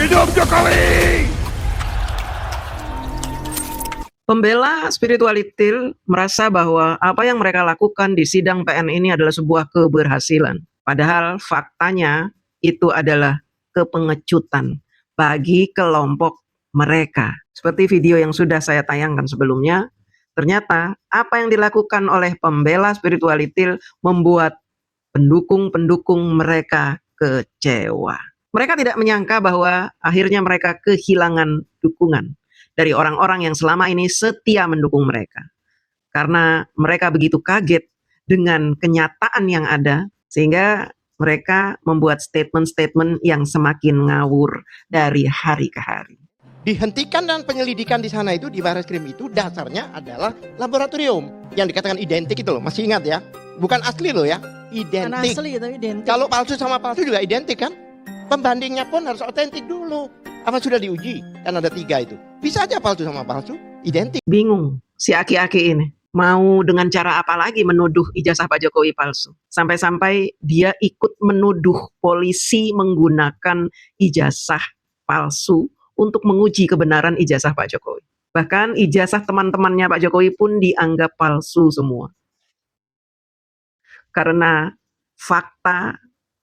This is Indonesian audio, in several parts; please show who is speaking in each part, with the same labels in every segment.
Speaker 1: Hidup Jokowi!
Speaker 2: Pembela spiritualitil merasa bahwa apa yang mereka lakukan di sidang PN ini adalah sebuah keberhasilan. Padahal faktanya itu adalah kepengecutan bagi kelompok mereka. Seperti video yang sudah saya tayangkan sebelumnya, ternyata apa yang dilakukan oleh pembela spiritualitil membuat pendukung-pendukung mereka kecewa. Mereka tidak menyangka bahwa akhirnya mereka kehilangan dukungan dari orang-orang yang selama ini setia mendukung mereka. Karena mereka begitu kaget dengan kenyataan yang ada, sehingga mereka membuat statement-statement yang semakin ngawur dari hari ke hari.
Speaker 3: Dihentikan dan penyelidikan di sana itu, di Barreskrim itu dasarnya adalah laboratorium. Yang dikatakan identik itu loh, masih ingat ya? Bukan asli loh ya, identik.
Speaker 4: Asli tapi identik.
Speaker 3: Kalau palsu sama palsu juga identik kan? Pembandingnya pun harus otentik dulu. Apa sudah diuji? Kan ada 3 itu. Bisa aja palsu sama palsu, identik.
Speaker 2: Bingung si aki-aki ini. Mau dengan cara apa lagi menuduh ijazah Pak Jokowi palsu? Sampai-sampai dia ikut menuduh polisi menggunakan ijazah palsu untuk menguji kebenaran ijazah Pak Jokowi. Bahkan ijazah teman-temannya Pak Jokowi pun dianggap palsu semua. Karena fakta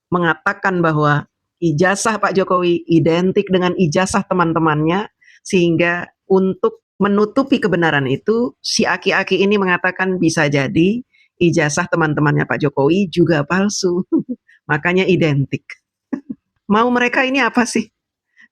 Speaker 2: mengatakan bahwa ijazah Pak Jokowi identik dengan ijazah teman-temannya, sehingga untuk menutupi kebenaran itu, si aki-aki ini mengatakan bisa jadi ijazah teman-temannya Pak Jokowi juga palsu. Makanya identik. Mau mereka ini apa sih?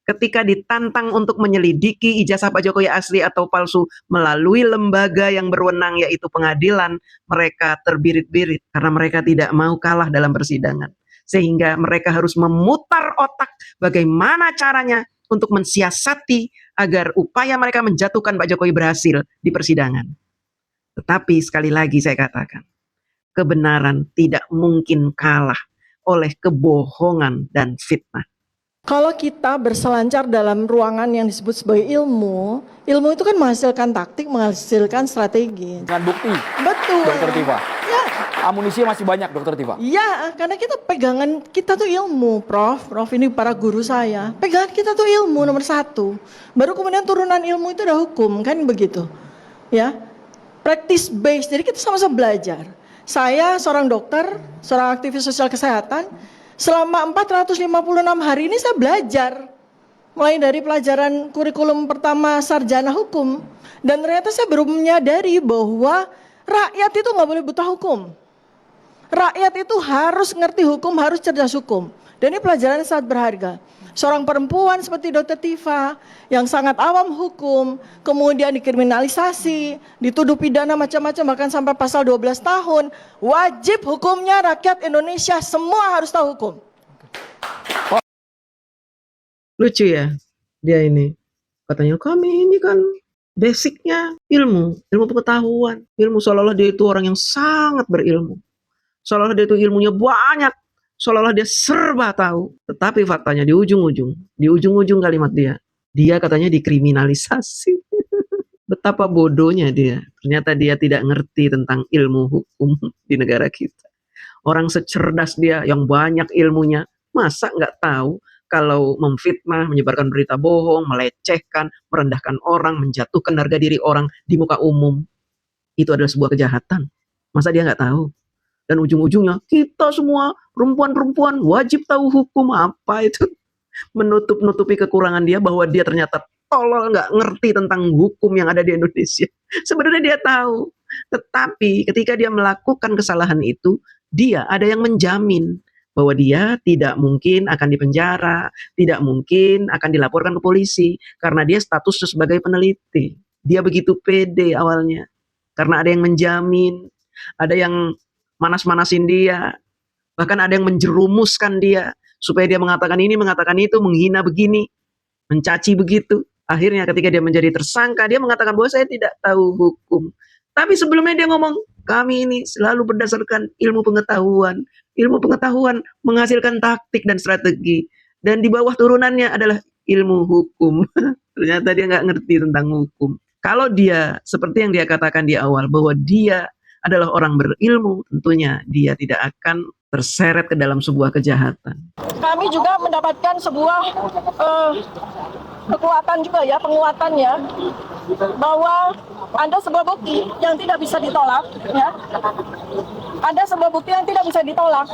Speaker 2: Ketika ditantang untuk menyelidiki ijazah Pak Jokowi asli atau palsu melalui lembaga yang berwenang yaitu pengadilan, mereka terbirit-birit karena mereka tidak mau kalah dalam persidangan. Sehingga mereka harus memutar otak bagaimana caranya untuk mensiasati agar upaya mereka menjatuhkan Pak Jokowi berhasil di persidangan. Tetapi sekali lagi saya katakan, kebenaran tidak mungkin kalah oleh kebohongan dan fitnah.
Speaker 4: Kalau kita berselancar dalam ruangan yang disebut sebagai ilmu itu kan menghasilkan taktik, menghasilkan strategi.
Speaker 1: Dengan bukti,
Speaker 4: Betul.
Speaker 1: Dokter Tifa.
Speaker 4: Ya,
Speaker 1: Amunisi masih banyak, Dokter Tifa.
Speaker 4: iya, karena kita pegangan kita tuh ilmu, Prof ini para guru saya. Pegangan kita tuh ilmu nomor 1. Baru kemudian turunan ilmu itu ada hukum, kan begitu. Ya, practice based. Jadi kita sama-sama belajar. Saya seorang dokter, seorang aktivis sosial kesehatan. Selama 456 hari ini saya belajar. Mulai dari pelajaran kurikulum pertama sarjana hukum. Dan ternyata saya baru menyadari bahwa rakyat itu nggak boleh buta hukum. Rakyat itu harus ngerti hukum, harus cerdas hukum. Dan ini pelajaran yang sangat berharga. Seorang perempuan seperti Dr. Tifa yang sangat awam hukum, kemudian dikriminalisasi, dituduh pidana macam-macam bahkan sampai pasal 12 tahun. Wajib hukumnya rakyat Indonesia semua harus tahu hukum.
Speaker 2: Lucu ya dia ini. Katanya kami ini kan basicnya ilmu pengetahuan. Ilmu seolah-olah dia itu orang yang sangat berilmu. Seolah-olah dia itu ilmunya banyak. Seolah-olah dia serba tahu. Tetapi faktanya di ujung-ujung kalimat dia katanya dikriminalisasi. Betapa bodohnya dia. Ternyata dia tidak ngerti tentang ilmu hukum di negara kita. Orang secerdas dia yang banyak ilmunya, masa nggak tahu kalau memfitnah, menyebarkan berita bohong, melecehkan, merendahkan orang, menjatuhkan harga diri orang di muka umum, itu adalah sebuah kejahatan. Masa dia nggak tahu? Dan ujung-ujungnya kita semua perempuan-perempuan wajib tahu hukum. Apa itu? Menutupi kekurangan dia bahwa dia ternyata tolol, nggak ngerti tentang hukum yang ada di Indonesia. Sebenarnya dia tahu, tetapi ketika dia melakukan kesalahan itu, dia ada yang menjamin bahwa dia tidak mungkin akan dipenjara, tidak mungkin akan dilaporkan ke polisi karena dia statusnya sebagai peneliti. Dia begitu pede awalnya karena ada yang menjamin, ada yang manas-manasin dia, bahkan ada yang menjerumuskan dia supaya dia mengatakan ini, mengatakan itu, menghina begini, mencaci begitu. Akhirnya ketika dia menjadi tersangka, dia mengatakan bahwa saya tidak tahu hukum. Tapi sebelumnya dia ngomong, kami ini selalu berdasarkan ilmu pengetahuan. Ilmu pengetahuan menghasilkan taktik dan strategi. Dan di bawah turunannya adalah ilmu hukum. Ternyata dia nggak ngerti tentang hukum. Kalau dia seperti yang dia katakan di awal bahwa dia adalah orang berilmu, tentunya dia tidak akan terseret ke dalam sebuah kejahatan.
Speaker 4: Kami juga mendapatkan sebuah kekuatan juga ya, penguatannya, bahwa ada sebuah bukti yang tidak bisa ditolak, ya. Ada sebuah bukti yang tidak bisa ditolak,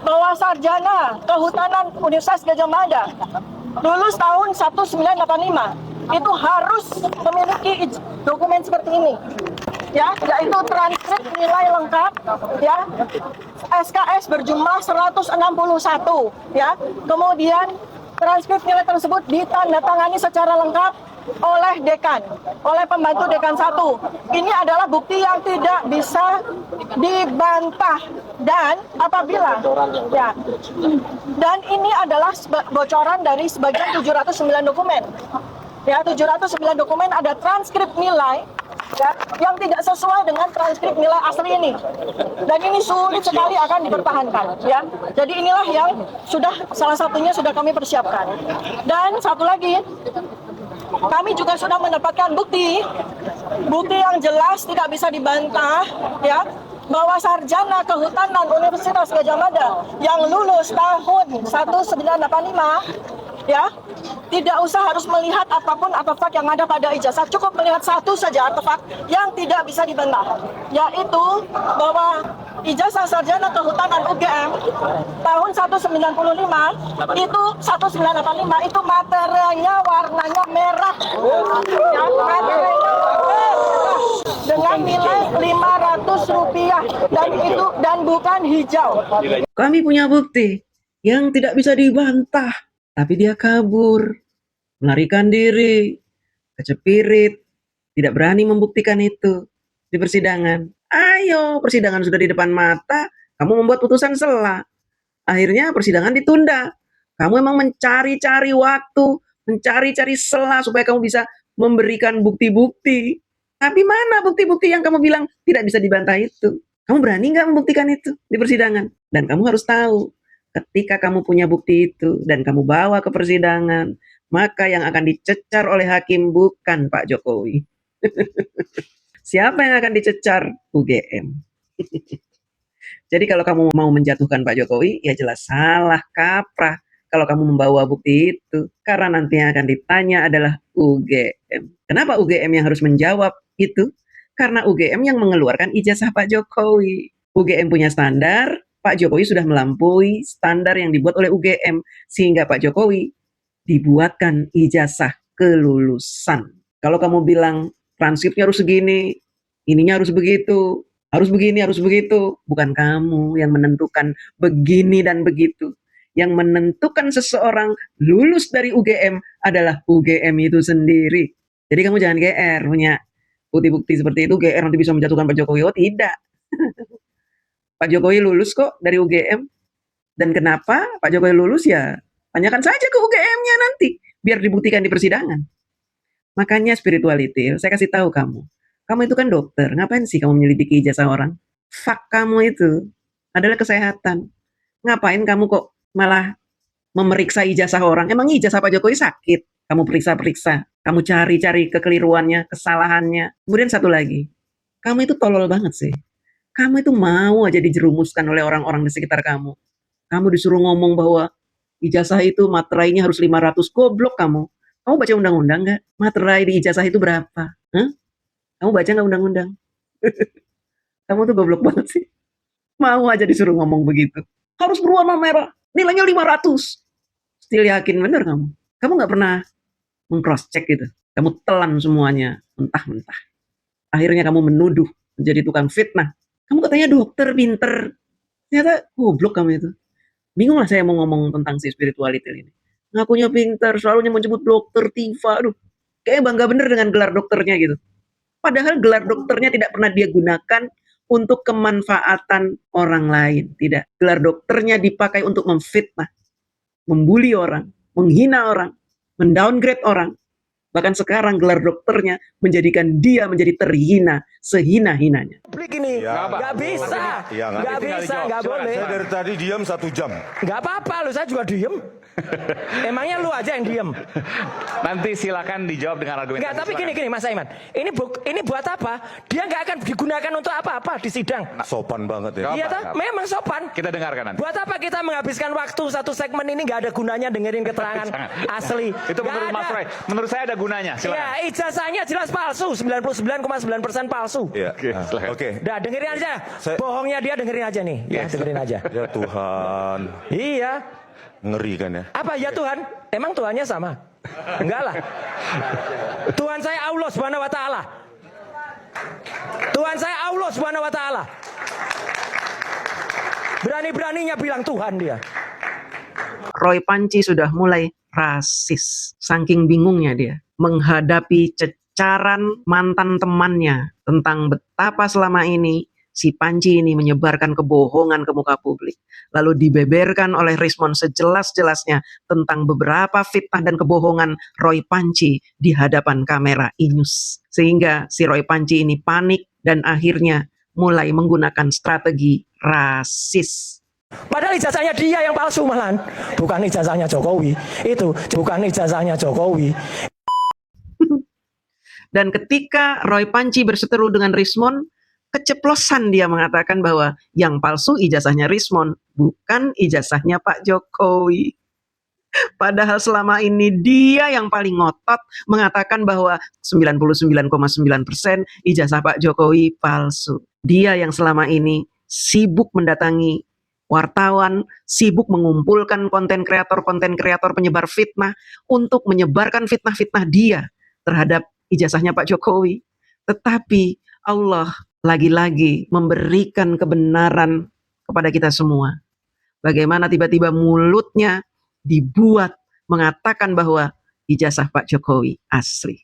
Speaker 4: bahwa sarjana kehutanan Universitas Gadjah Mada lulus tahun 1985 itu harus memiliki dokumen seperti ini, ya, yaitu transkrip nilai lengkap, ya, SKS berjumlah 161, ya, kemudian transkrip nilai tersebut ditandatangani secara lengkap oleh dekan, oleh pembantu dekan 1. Ini adalah bukti yang tidak bisa dibantah, dan apabila, ya, dan ini adalah bocoran dari sebagian 709 dokumen. Ya, 709 dokumen ada transkrip nilai, ya, yang tidak sesuai dengan transkrip nilai asli ini, dan ini sulit sekali akan dipertahankan, ya. Jadi inilah yang salah satunya sudah kami persiapkan. Dan satu lagi, kami juga sudah mendapatkan bukti yang jelas tidak bisa dibantah, ya, bahwa sarjana kehutanan Universitas Gadjah Mada yang lulus tahun 1985, ya, tidak usah harus melihat apapun artefak yang ada pada ijazah, cukup melihat satu saja artefak yang tidak bisa dibantah, yaitu bahwa ijazah sarjana kehutanan UGM tahun 1995 itu 1985 itu materialnya warnanya merah, ya, materialnya merah dengan nilai Rp500 dan bukan hijau.
Speaker 2: Kami punya bukti yang tidak bisa dibantah, tapi dia kabur, melarikan diri, kecepirit, tidak berani membuktikan itu di persidangan. Ayo, persidangan sudah di depan mata, kamu membuat putusan sela. Akhirnya persidangan ditunda. Kamu emang mencari-cari waktu, mencari-cari sela supaya kamu bisa memberikan bukti-bukti. Tapi mana bukti-bukti yang kamu bilang tidak bisa dibantah itu? Kamu berani nggak membuktikan itu di persidangan? Dan kamu harus tahu, ketika kamu punya bukti itu dan kamu bawa ke persidangan, maka yang akan dicecar oleh hakim bukan Pak Jokowi. Siapa yang akan dicecar? UGM. Jadi kalau kamu mau menjatuhkan Pak Jokowi, ya jelas salah kaprah kalau kamu membawa bukti itu. Karena nanti yang akan ditanya adalah UGM. Kenapa UGM yang harus menjawab itu? Karena UGM yang mengeluarkan ijazah Pak Jokowi. UGM punya standar, Pak Jokowi sudah melampaui standar yang dibuat oleh UGM, sehingga Pak Jokowi dibuatkan ijazah kelulusan. Kalau kamu bilang transkripnya harus segini, ininya harus begitu, harus begini, harus begitu, bukan kamu yang menentukan begini dan begitu. Yang menentukan seseorang lulus dari UGM adalah UGM itu sendiri. Jadi kamu jangan GR punya bukti-bukti seperti itu, GR nanti bisa menjatuhkan Pak Jokowi. Oh tidak. Pak Jokowi lulus kok dari UGM. Dan kenapa Pak Jokowi lulus, ya tanyakan saja ke UGM-nya nanti, biar dibuktikan di persidangan. Makanya spirituality, saya kasih tahu kamu. Kamu itu kan dokter, ngapain sih kamu menyelidiki ijazah orang? Fak kamu itu adalah kesehatan. Ngapain kamu kok malah memeriksa ijazah orang? Emang ijazah Pak Jokowi sakit? Kamu periksa-periksa, kamu cari-cari kekeliruannya, kesalahannya. Kemudian satu lagi, kamu itu tolol banget sih. Kamu itu mau aja dijerumuskan oleh orang-orang di sekitar kamu. Kamu disuruh ngomong bahwa ijazah itu materainya harus 500, goblok kamu. Kamu baca undang-undang nggak? Materai di ijazah itu berapa? Hah? Kamu baca nggak undang-undang? Kamu tuh goblok banget sih. Mau aja disuruh ngomong begitu. Harus berwarna merah, nilainya 500. Still yakin bener kamu? Kamu nggak pernah meng-cross check gitu. Kamu telan semuanya, mentah-mentah. Akhirnya kamu menuduh, menjadi tukang fitnah. Kamu katanya dokter, pinter. Ternyata goblok kamu itu. Bingung lah saya mau ngomong tentang si spirituality ini. Ngakunya pinter, selalu menyebut dokter, Tifa. Aduh, kayaknya bangga bener dengan gelar dokternya gitu. Padahal gelar dokternya tidak pernah dia gunakan untuk kemanfaatan orang lain. Tidak. Gelar dokternya dipakai untuk memfitnah, membuli orang, menghina orang, mendowngrade orang. Bahkan sekarang gelar dokternya menjadikan dia menjadi terhina sehina-hinanya.
Speaker 5: Publik ini nggak bisa, nggak bisa, nggak boleh.
Speaker 6: Saya dari tadi diam 1 jam.
Speaker 5: Nggak apa-apa loh, saya juga diem. Emangnya lu aja yang diem?
Speaker 6: Nanti silakan dijawab dengan argumentasi.
Speaker 5: Enggak, tapi
Speaker 6: silakan.
Speaker 5: gini Mas Aiman. Ini buat apa? Dia nggak akan digunakan untuk apa-apa di sidang.
Speaker 7: Sopan banget ya.
Speaker 6: Gak
Speaker 5: Iya
Speaker 6: apa,
Speaker 5: toh?
Speaker 6: gak apa.
Speaker 5: Memang sopan.
Speaker 6: Kita dengarkan nanti.
Speaker 5: Buat apa kita menghabiskan waktu satu segmen ini nggak ada gunanya dengerin keterangan asli?
Speaker 6: Itu
Speaker 5: Nggak
Speaker 6: menurut Mas
Speaker 5: ada.
Speaker 6: Roy. Menurut saya ada gunanya. Silakan.
Speaker 5: Ya, ijazahnya jelas palsu, 99,9% palsu.
Speaker 7: Iya.
Speaker 6: Oke, silakan.
Speaker 7: Oke.
Speaker 5: Udah dengerin aja. Bohongnya dia dengerin aja nih. Ya, dengerin aja.
Speaker 7: Ya Tuhan,
Speaker 5: Iya.
Speaker 7: ngeri kan ya.
Speaker 5: Apa ya Tuhan? Emang Tuhannya sama? Enggak lah. Tuhan saya Allah Subhanahu wa taala. Tuhan saya Allah Subhanahu wa taala. Berani-beraninya bilang Tuhan dia.
Speaker 2: Roy Panci sudah mulai rasis. Saking bingungnya dia menghadapi cecaran mantan temannya tentang betapa selama ini si Panci ini menyebarkan kebohongan ke muka publik. Lalu dibeberkan oleh Rismond sejelas-jelasnya tentang beberapa fitnah dan kebohongan Roy Panci di hadapan kamera Inews. Sehingga si Roy Panci ini panik dan akhirnya mulai menggunakan strategi rasis.
Speaker 5: Padahal ijazahnya dia yang palsu malahan. Bukan ijazahnya Jokowi. Itu bukan ijazahnya Jokowi.
Speaker 2: Dan ketika Roy Panci berseteru dengan Rismond, keceplosan dia mengatakan bahwa yang palsu ijazahnya Rismond, bukan ijazahnya Pak Jokowi. Padahal selama ini dia yang paling ngotot mengatakan bahwa 99,9% ijazah Pak Jokowi palsu. Dia yang selama ini sibuk mendatangi wartawan, sibuk mengumpulkan konten kreator penyebar fitnah untuk menyebarkan fitnah-fitnah dia terhadap ijazahnya Pak Jokowi. Tetapi Allah lagi-lagi memberikan kebenaran kepada kita semua. Bagaimana tiba-tiba mulutnya dibuat mengatakan bahwa ijazah Pak Jokowi asli.